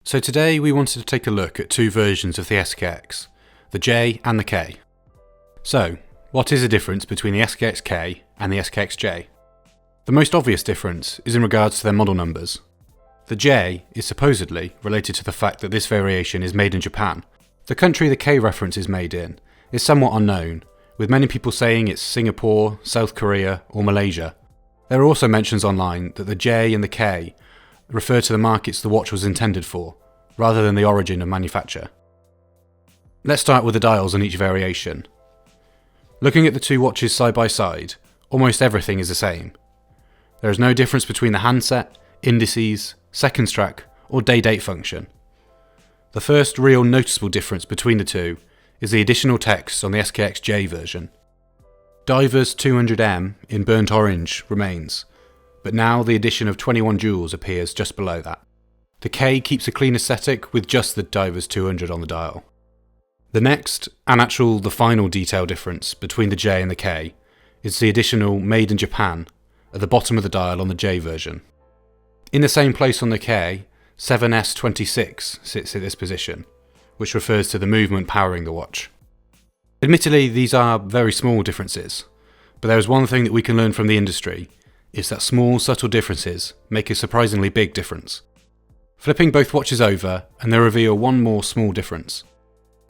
So today we wanted to take a look at two versions of the SKX, the J and the K. So, what is the difference between the SKXK and the SKXJ? The most obvious difference is in regards to their model numbers. The J is supposedly related to the fact that this variation is made in Japan. The country the K reference is made in is somewhat unknown, with many people saying it's Singapore, South Korea or Malaysia. There are also mentions online that the J and the K refer to the markets the watch was intended for, rather than the origin of manufacture. Let's start with the dials on each variation. Looking at the two watches side by side, almost everything is the same. There is no difference between the handset, indices, seconds track or day-date function. The first real noticeable difference between the two is the additional text on the SKXJ version. Diver's 200M in burnt orange remains, but now the addition of 21 jewels appears just below that. The K keeps a clean aesthetic with just the Diver's 200 on the dial. The next, and the final detail difference between the J and the K is the additional Made in Japan at the bottom of the dial on the J version. In the same place on the K, 7S26 sits at this position, which refers to the movement powering the watch. Admittedly, these are very small differences, but there is one thing that we can learn from the industry, is that small, subtle differences make a surprisingly big difference. Flipping both watches over, and they reveal one more small difference.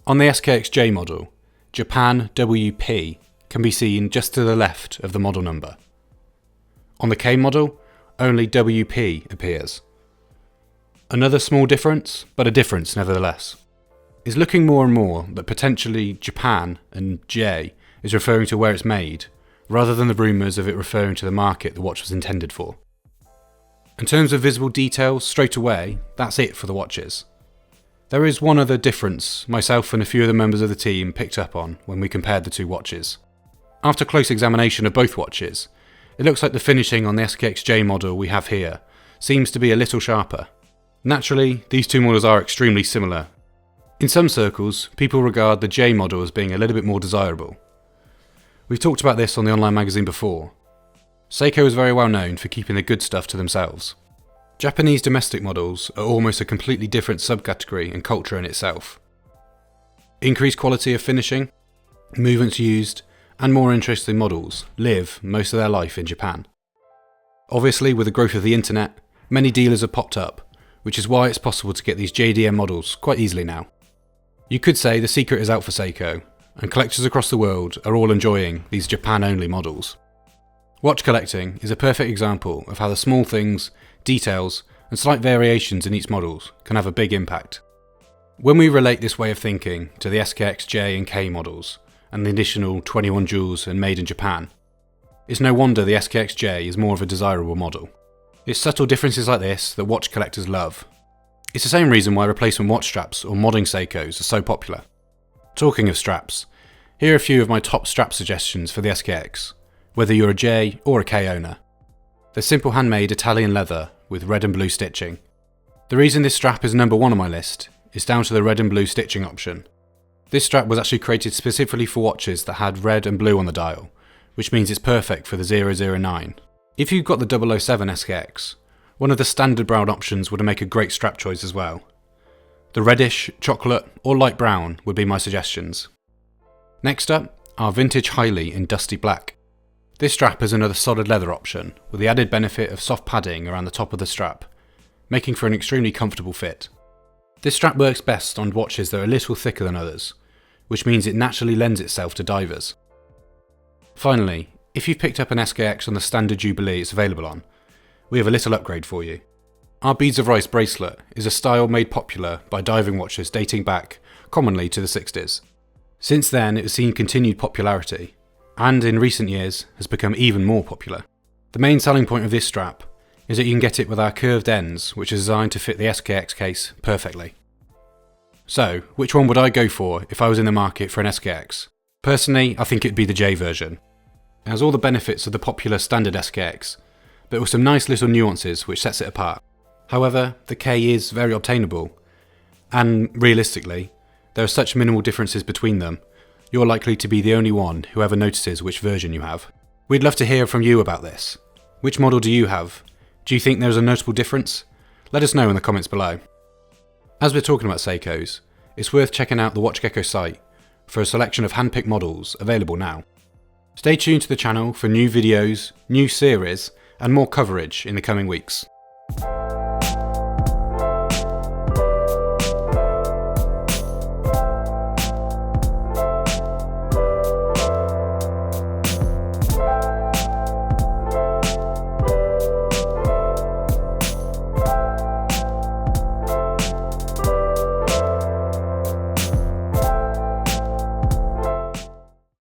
On the SKXJ model, Japan WP can be seen just to the left of the model number. On the K model, only WP appears. Another small difference, but a difference nevertheless, is looking more and more that potentially Japan and J is referring to where it's made, rather than the rumours of it referring to the market the watch was intended for. In terms of visible details, straight away, that's it for the watches. There is one other difference myself and a few of the members of the team picked up on when we compared the two watches. After close examination of both watches, it looks like the finishing on the SKXJ model we have here seems to be a little sharper. Naturally, these two models are extremely similar. In some circles, people regard the J model as being a little bit more desirable. We've talked about this on the online magazine before. Seiko is very well known for keeping the good stuff to themselves. Japanese domestic models are almost a completely different subcategory and culture in itself. Increased quality of finishing, movements used, and more interesting models live most of their life in Japan. Obviously, with the growth of the internet, many dealers have popped up, which is why it's possible to get these JDM models quite easily now. You could say the secret is out for Seiko, and collectors across the world are all enjoying these Japan-only models. Watch collecting is a perfect example of how the small things, details, and slight variations in each model can have a big impact. When we relate this way of thinking to the SKXJ and K models, and the additional 21 jewels and made in Japan, it's no wonder the SKXJ is more of a desirable model. It's subtle differences like this that watch collectors love. It's the same reason why replacement watch straps or modding Seikos are so popular. Talking of straps, here are a few of my top strap suggestions for the SKX, whether you're a J or a K owner. They're simple handmade Italian leather with red and blue stitching. The reason this strap is number one on my list is down to the red and blue stitching option. This strap was actually created specifically for watches that had red and blue on the dial, which means it's perfect for the 009. If you've got the 007 SKX, one of the standard brown options would make a great strap choice as well. The reddish, chocolate or light brown would be my suggestions. Next up are vintage Highley in dusty black. This strap is another solid leather option with the added benefit of soft padding around the top of the strap, making for an extremely comfortable fit. This strap works best on watches that are a little thicker than others, which means it naturally lends itself to divers. Finally, if you've picked up an SKX on the standard Jubilee it's available on, we have a little upgrade for you. Our Beads of Rice bracelet is a style made popular by diving watches dating back, commonly to the 60s. Since then it has seen continued popularity, and in recent years has become even more popular. The main selling point of this strap is that you can get it with our curved ends, which is designed to fit the SKX case perfectly. So, which one would I go for if I was in the market for an SKX? Personally, I think it'd be the J version. It has all the benefits of the popular standard SKX, but with some nice little nuances which sets it apart. However, the K is very obtainable, and realistically, there are such minimal differences between them, you're likely to be the only one who ever notices which version you have. We'd love to hear from you about this. Which model do you have? Do you think there's a notable difference? Let us know in the comments below. As we're talking about Seikos, it's worth checking out the WatchGecko site for a selection of hand-picked models available now. Stay tuned to the channel for new videos, new series, and more coverage in the coming weeks.